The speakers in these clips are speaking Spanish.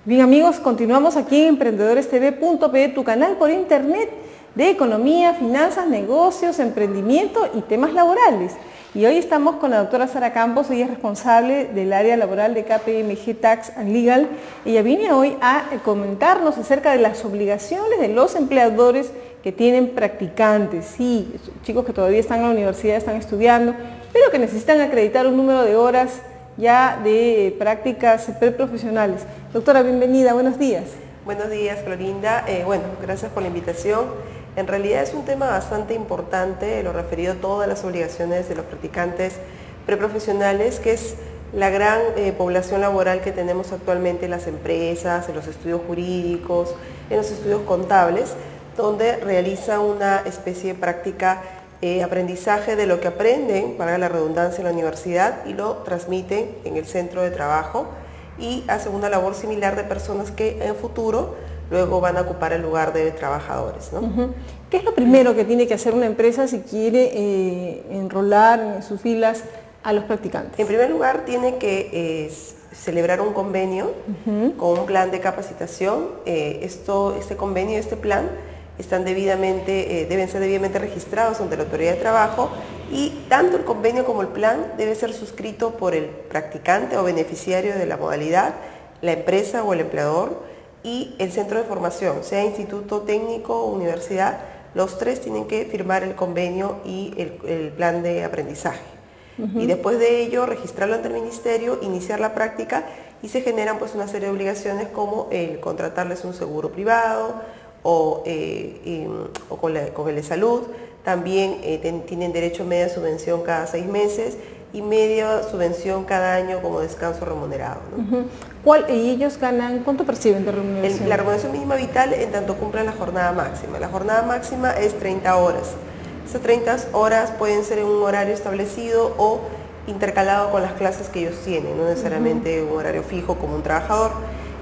Bien amigos, continuamos aquí en emprendedoresTV.pe, tu canal por internet de economía, finanzas, negocios, emprendimiento y temas laborales. Y hoy estamos con la doctora Sara Campos, ella es responsable del área laboral de KPMG Tax and Legal. Ella viene hoy a comentarnos acerca de las obligaciones de los empleadores que tienen practicantes. Sí, chicos que todavía están en la universidad, están estudiando, pero que necesitan acreditar un número de horas ya de prácticas preprofesionales. Doctora, bienvenida, buenos días. Buenos días, Florinda. Gracias por la invitación. En realidad es un tema bastante importante, lo referido a todas las obligaciones de los practicantes preprofesionales, que es la gran población laboral que tenemos actualmente en las empresas, en los estudios jurídicos, en los estudios contables, donde realizan una especie de práctica aprendizaje de lo que aprenden, para la redundancia, en la universidad, y lo transmiten en el centro de trabajo y hacen una labor similar de personas que en futuro luego van a ocupar el lugar de trabajadores, ¿no? ¿Qué es lo primero que tiene que hacer una empresa si quiere enrolar en sus filas a los practicantes? En primer lugar, tiene que celebrar un convenio con un plan de capacitación. Este convenio, este plan, deben ser debidamente registrados ante la Autoridad de Trabajo, y tanto el convenio como el plan debe ser suscrito por el practicante o beneficiario de la modalidad, la empresa o el empleador y el centro de formación, sea instituto técnico o universidad. Los tres tienen que firmar el convenio y el plan de aprendizaje. Y después de ello, registrarlo ante el ministerio, iniciar la práctica, y se generan pues una serie de obligaciones como el contratarles un seguro privado, o con el de salud. También tienen derecho a media subvención cada 6 meses y media subvención cada año como descanso remunerado, ¿no? ¿Y ellos ganan, cuánto perciben de remuneración? La remuneración mínima vital en tanto cumplan la jornada máxima. La jornada máxima es 30 horas. Esas 30 horas pueden ser en un horario establecido o intercalado con las clases que ellos tienen, no necesariamente un horario fijo como un trabajador.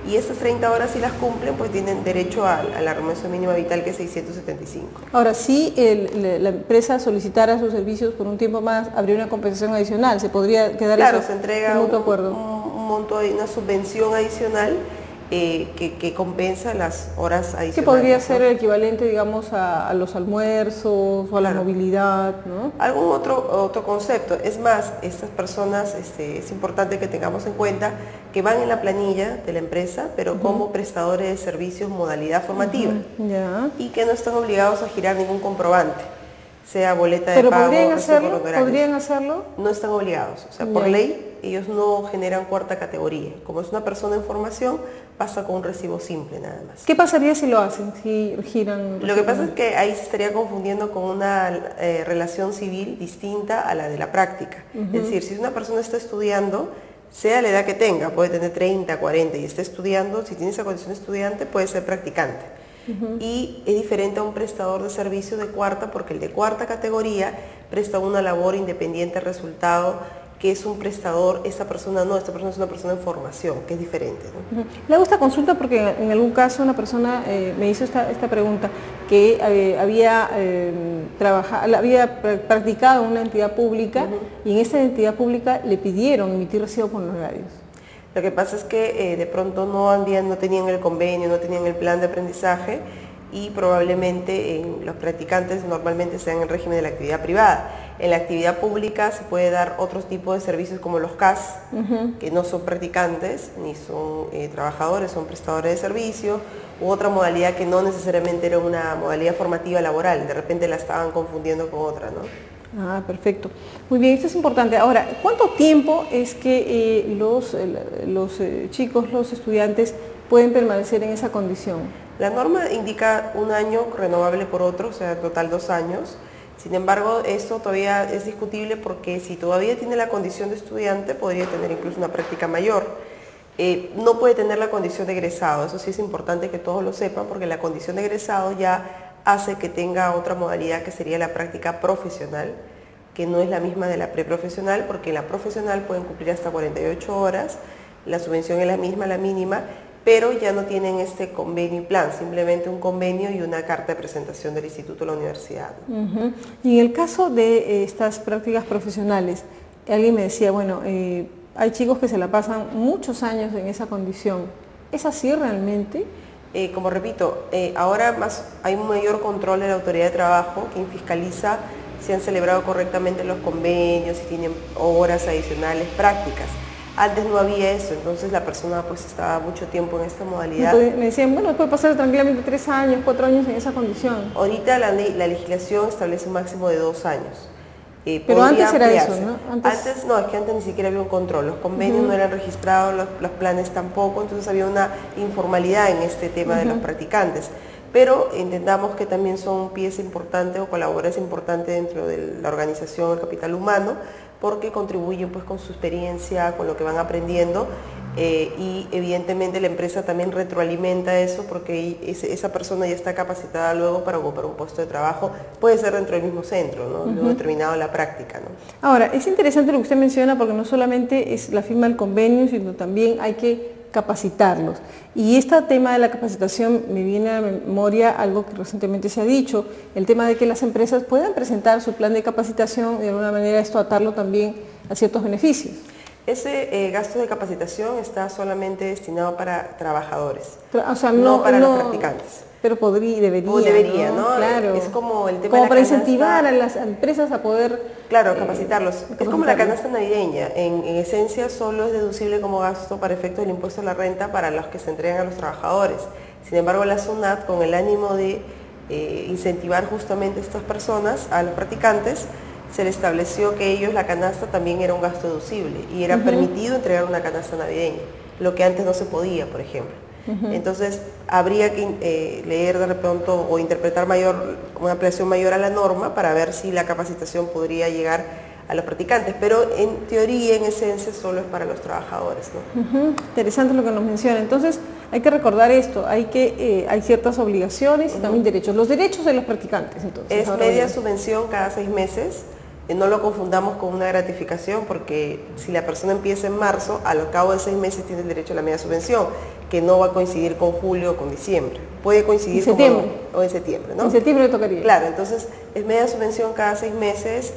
Y estas 30 horas, si las cumplen, pues tienen derecho a la remuneración mínima vital, que es 675. Ahora, si la empresa solicitara sus servicios por un tiempo más, habría una compensación adicional, ¿se podría quedar Claro, eso se entrega en mutuo acuerdo? un monto, una subvención adicional que compensa las horas adicionales. Que podría ser el equivalente, digamos, a los almuerzos o a la movilidad, ¿no? Algún otro concepto. Es más, estas personas, es importante que tengamos en cuenta que van en la planilla de la empresa, pero como prestadores de servicios modalidad formativa, y que no están obligados a girar ningún comprobante, sea boleta de pago, ¿podrían hacerlo? No están obligados, o sea, por ley ellos no generan cuarta categoría. Como es una persona en formación, pasa con un recibo simple nada más. ¿Qué pasaría si lo hacen, si giran? Lo que pasa es que ahí se estaría confundiendo con una relación civil distinta a la de la práctica. Es decir, si una persona está estudiando, sea la edad que tenga, puede tener 30, 40 y está estudiando, si tiene esa condición de estudiante, puede ser practicante. Y es diferente a un prestador de servicio de cuarta, porque el de cuarta categoría presta una labor independiente al resultado, que es un prestador. Esta persona es una persona en formación, que es diferente, ¿no? Le hago esta consulta porque en algún caso una persona me hizo esta pregunta, que había practicado en una entidad pública y en esta entidad pública le pidieron emitir recibo por honorarios. Lo que pasa es que de pronto no tenían el convenio, no tenían el plan de aprendizaje, y probablemente los practicantes normalmente sean en el régimen de la actividad privada. En la actividad pública se puede dar otros tipos de servicios como los CAS, que no son practicantes ni son trabajadores, son prestadores de servicio, u otra modalidad que no necesariamente era una modalidad formativa laboral, de repente la estaban confundiendo con otra, ¿no? Ah, perfecto. Muy bien, esto es importante. Ahora, ¿cuánto tiempo es que los chicos, los estudiantes, pueden permanecer en esa condición? La norma indica 1 año renovable por otro, o sea, en total 2 años. Sin embargo, esto todavía es discutible, porque si todavía tiene la condición de estudiante, podría tener incluso una práctica mayor. No puede tener la condición de egresado, eso sí es importante que todos lo sepan, porque la condición de egresado ya hace que tenga otra modalidad, que sería la práctica profesional, que no es la misma de la preprofesional, porque en la profesional pueden cumplir hasta 48 horas, la subvención es la misma, la mínima, pero ya no tienen este convenio y plan, simplemente un convenio y una carta de presentación del instituto o la universidad. Y en el caso de estas prácticas profesionales, alguien me decía, bueno, hay chicos que se la pasan muchos años en esa condición. ¿Es así realmente? Como repito, ahora hay un mayor control de la autoridad de trabajo, quien fiscaliza si han celebrado correctamente los convenios, si tienen horas adicionales prácticas. Antes no había eso, entonces la persona pues estaba mucho tiempo en esta modalidad. Me decían, bueno, puede pasar tranquilamente 3 años, 4 años en esa condición. Ahorita la legislación establece un máximo de 2 años. Pero antes era eso, ¿no? Antes no, es que antes ni siquiera había un control, los convenios no eran registrados, los planes tampoco, entonces había una informalidad en este tema de los practicantes. Pero entendamos que también son pieza importante o colaboradores importantes dentro de la organización del capital humano, porque contribuyen pues con su experiencia, con lo que van aprendiendo, y evidentemente la empresa también retroalimenta eso porque esa persona ya está capacitada luego para ocupar un puesto de trabajo, puede ser dentro del mismo centro, ¿no? Luego determinado en la práctica, ¿no? Ahora, es interesante lo que usted menciona porque no solamente es la firma del convenio, sino también hay que capacitarlos. Y este tema de la capacitación me viene a la memoria algo que recientemente se ha dicho, el tema de que las empresas puedan presentar su plan de capacitación y de alguna manera esto atarlo también a ciertos beneficios. Ese gasto de capacitación está solamente destinado para trabajadores, o sea, no para los practicantes. Pero debería, ¿no? Claro. Es como el tema como de la para canasta, incentivar a las empresas a poder... Claro, capacitarlos. Es como la canasta navideña. En esencia solo es deducible como gasto para efectos del impuesto a la renta para los que se entregan a los trabajadores. Sin embargo, la SUNAT, con el ánimo de incentivar justamente a estas personas, a los practicantes, se le estableció que ellos la canasta también era un gasto deducible y era permitido entregar una canasta navideña, lo que antes no se podía, por ejemplo. Entonces, habría que leer de pronto o interpretar una ampliación mayor a la norma para ver si la capacitación podría llegar a los practicantes, pero en teoría, en esencia, solo es para los trabajadores, ¿no? Interesante lo que nos menciona. Entonces, hay que recordar esto, hay ciertas obligaciones y también derechos. Los derechos de los practicantes, entonces. Es media subvención cada 6 meses. No lo confundamos con una gratificación porque si la persona empieza en marzo, al cabo de 6 meses tiene el derecho a la media subvención, que no va a coincidir con julio o con diciembre. Puede coincidir o en septiembre, ¿no? En septiembre tocaría. Claro, entonces es media subvención cada 6 meses,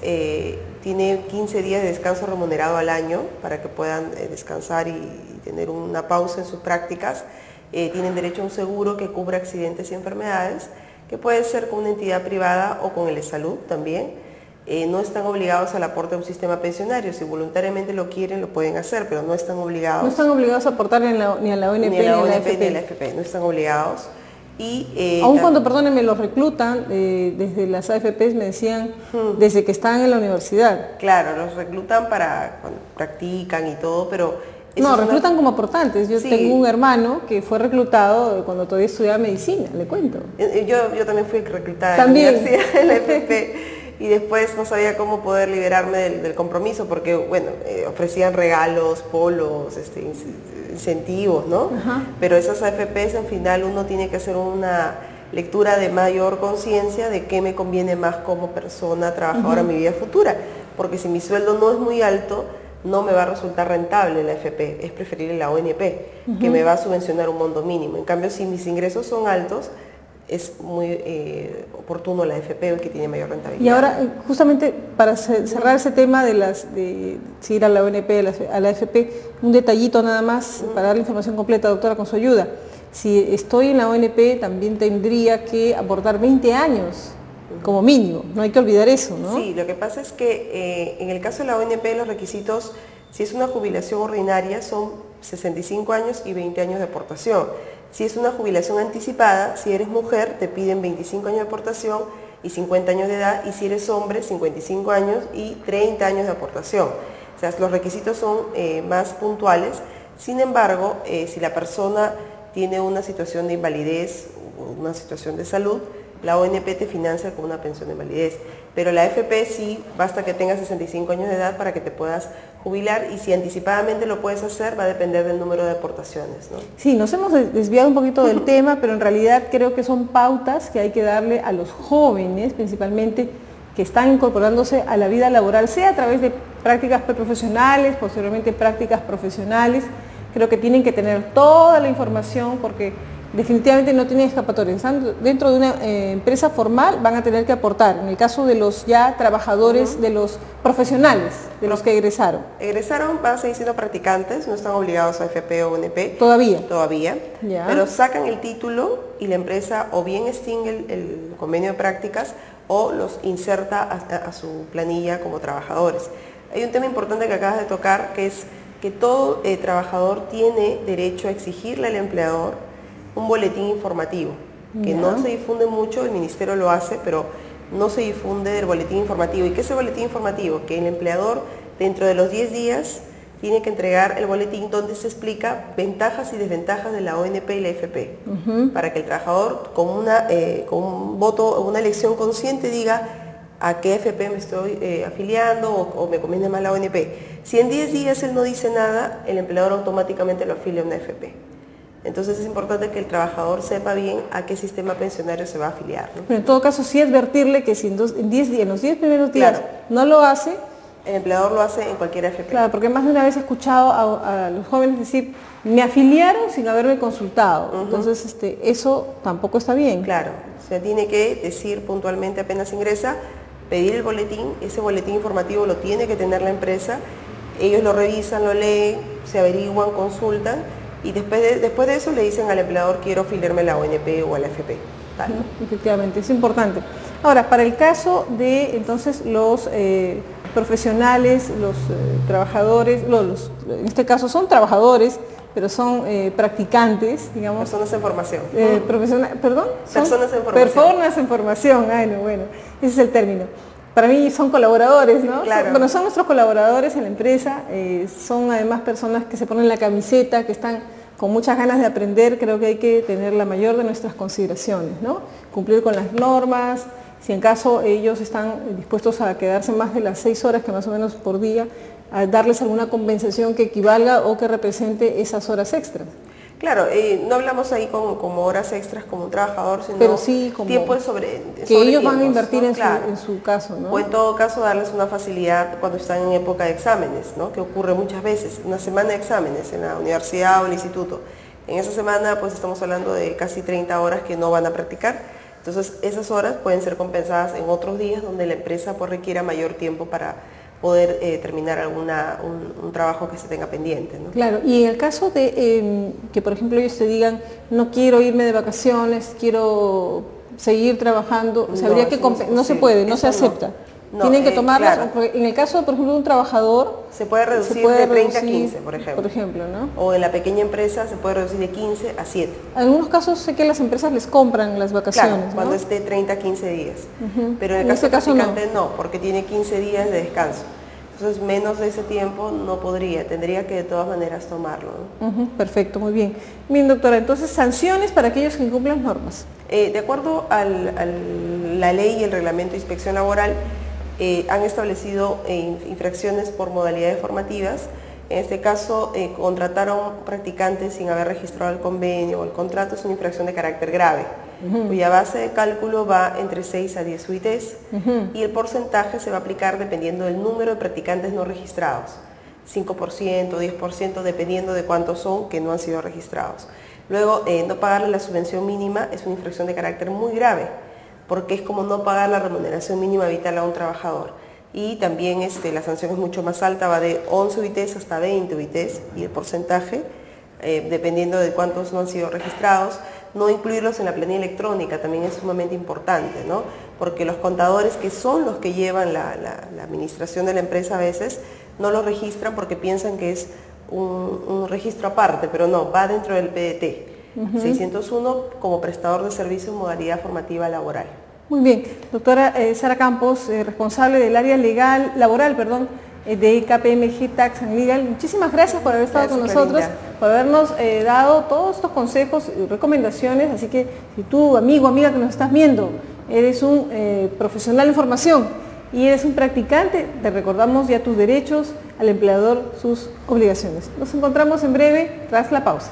tiene 15 días de descanso remunerado al año para que puedan descansar y tener una pausa en sus prácticas. Tienen derecho a un seguro que cubra accidentes y enfermedades, que puede ser con una entidad privada o con el de salud también. No están obligados al aporte a un sistema pensionario. Si voluntariamente lo quieren, lo pueden hacer, pero no están obligados. No están obligados a aportar ni a la ONP ni a la AFP. No están obligados. Aún cuando, perdónenme, los reclutan desde las AFPs, me decían, desde que están en la universidad. Claro, los reclutan para cuando practican y todo, pero... No, reclutan como aportantes. Yo tengo un hermano que fue reclutado cuando todavía estudiaba medicina, le cuento. Yo también fui reclutada en la universidad, en la AFP. Y después no sabía cómo poder liberarme del compromiso porque, bueno, ofrecían regalos, polos, incentivos, ¿no? Pero esas AFPs, al final, uno tiene que hacer una lectura de mayor conciencia de qué me conviene más como persona trabajadora en mi vida futura. Porque si mi sueldo no es muy alto, no me va a resultar rentable la AFP, es preferible la ONP, que me va a subvencionar un monto mínimo. En cambio, si mis ingresos son altos, es muy oportuno la AFP, que tiene mayor rentabilidad. Y ahora, justamente para cerrar ese tema de si ir a la ONP, a la AFP, un detallito nada más para dar la información completa, doctora, con su ayuda. Si estoy en la ONP, también tendría que aportar 20 años como mínimo, no hay que olvidar eso, ¿no? Sí, lo que pasa es que en el caso de la ONP los requisitos, si es una jubilación ordinaria, son 65 años y 20 años de aportación. Si es una jubilación anticipada, si eres mujer, te piden 25 años de aportación y 50 años de edad, y si eres hombre, 55 años y 30 años de aportación. O sea, los requisitos son más puntuales. Sin embargo, si la persona tiene una situación de invalidez, una situación de salud, la ONP te financia con una pensión de invalidez. Pero la AFP sí, basta que tengas 65 años de edad para que te puedas jubilar, y si anticipadamente lo puedes hacer, va a depender del número de aportaciones, ¿no? Sí, nos hemos desviado un poquito del tema, pero en realidad creo que son pautas que hay que darle a los jóvenes, principalmente, que están incorporándose a la vida laboral, sea a través de prácticas preprofesionales, posteriormente prácticas profesionales. Creo que tienen que tener toda la información porque definitivamente no tienen escapatoria. Están dentro de una empresa formal, van a tener que aportar. En el caso de los ya trabajadores, de los profesionales, de los que egresaron. Egresaron, van a seguir siendo practicantes, no están obligados a AFP o UNP. Todavía. Todavía. Ya. Pero sacan el título y la empresa o bien extingue el convenio de prácticas o los inserta a su planilla como trabajadores. Hay un tema importante que acabas de tocar, que es que todo trabajador tiene derecho a exigirle al empleador un boletín informativo, que no se difunde mucho, el ministerio lo hace, pero no se difunde el boletín informativo. ¿Y qué es el boletín informativo? Que el empleador dentro de los 10 días tiene que entregar el boletín donde se explica ventajas y desventajas de la ONP y la AFP, para que el trabajador con un voto, una elección consciente diga a qué AFP me estoy afiliando o me conviene más la ONP. Si en 10 días él no dice nada, el empleador automáticamente lo afilia a una AFP. Entonces es importante que el trabajador sepa bien a qué sistema pensionario se va a afiliar, ¿no? Pero en todo caso sí advertirle que si en los 10 primeros días no lo hace, el empleador lo hace en cualquier AFP. Claro, porque más de una vez he escuchado a los jóvenes decir, me afiliaron sin haberme consultado. Entonces eso tampoco está bien. Claro, se tiene que decir puntualmente apenas ingresa, pedir el boletín, ese boletín informativo lo tiene que tener la empresa, ellos lo revisan, lo leen, se averiguan, consultan y después de eso le dicen al empleador quiero afiliarme a la ONP o a la AFP. Efectivamente, es importante. Ahora, para el caso de entonces los profesionales, los trabajadores, en este caso son trabajadores, pero son practicantes, digamos. Personas en formación. ¿Perdón? Personas en formación. Personas en formación, bueno, ese es el término. Para mí son colaboradores, ¿no? Claro. Bueno, son nuestros colaboradores en la empresa, son además personas que se ponen la camiseta, que están con muchas ganas de aprender. Creo que hay que tener la mayor de nuestras consideraciones, ¿no? Cumplir con las normas, si en caso ellos están dispuestos a quedarse más de las 6 horas que más o menos por día, a darles alguna compensación que equivalga o que represente esas horas extras. Claro, no hablamos ahí como horas extras como un trabajador, sino pero sí como tiempo que ellos van a invertir, ¿no? en su caso, ¿no? O en todo caso darles una facilidad cuando están en época de exámenes, ¿no? Que ocurre muchas veces, una semana de exámenes en la universidad o el instituto. En esa semana pues estamos hablando de casi 30 horas que no van a practicar, entonces esas horas pueden ser compensadas en otros días donde la empresa pues requiera mayor tiempo para poder terminar un trabajo que se tenga pendiente, ¿no? Claro, y en el caso de que por ejemplo ellos te digan no quiero irme de vacaciones, quiero seguir trabajando, no se puede, no se acepta. No, tienen que tomarlas, claro. En el caso, por ejemplo, de un trabajador... Se puede reducir de 30 a 15, por ejemplo. ¿no? O en la pequeña empresa se puede reducir de 15 a 7. En algunos casos sé que las empresas les compran las vacaciones, claro, cuando ¿no? es de 30 a 15 días. Pero en el caso del practicante no, porque tiene 15 días de descanso. Entonces menos de ese tiempo no podría, tendría que de todas maneras tomarlo, ¿no? Perfecto, muy bien. Bien, doctora, entonces sanciones para aquellos que incumplan normas. De acuerdo a la ley y el reglamento de inspección laboral, han establecido infracciones por modalidades formativas. En este caso, contrataron practicantes sin haber registrado el convenio o el contrato, es una infracción de carácter grave, cuya base de cálculo va entre 6 a 10 UITs y el porcentaje se va a aplicar dependiendo del número de practicantes no registrados, 5%, 10%, dependiendo de cuántos son que no han sido registrados. Luego, no pagarle la subvención mínima es una infracción de carácter muy grave, porque es como no pagar la remuneración mínima vital a un trabajador. Y también la sanción es mucho más alta, va de 11 UITs hasta 20 UITs, y el porcentaje, dependiendo de cuántos no han sido registrados, no incluirlos en la planilla electrónica también es sumamente importante, ¿no? Porque los contadores, que son los que llevan la administración de la empresa a veces, no los registran porque piensan que es un registro aparte, pero no, va dentro del PDT. 601 como prestador de servicios en modalidad formativa laboral. Muy bien, doctora Sara Campos, responsable del área laboral, de KPMG Tax and Legal. Muchísimas gracias por haber estado con nosotros, por habernos dado todos estos consejos y recomendaciones. Así que si tú, amigo, amiga que nos estás viendo, eres un profesional en formación y eres un practicante, te recordamos ya tus derechos, al empleador sus obligaciones. Nos encontramos en breve tras la pausa.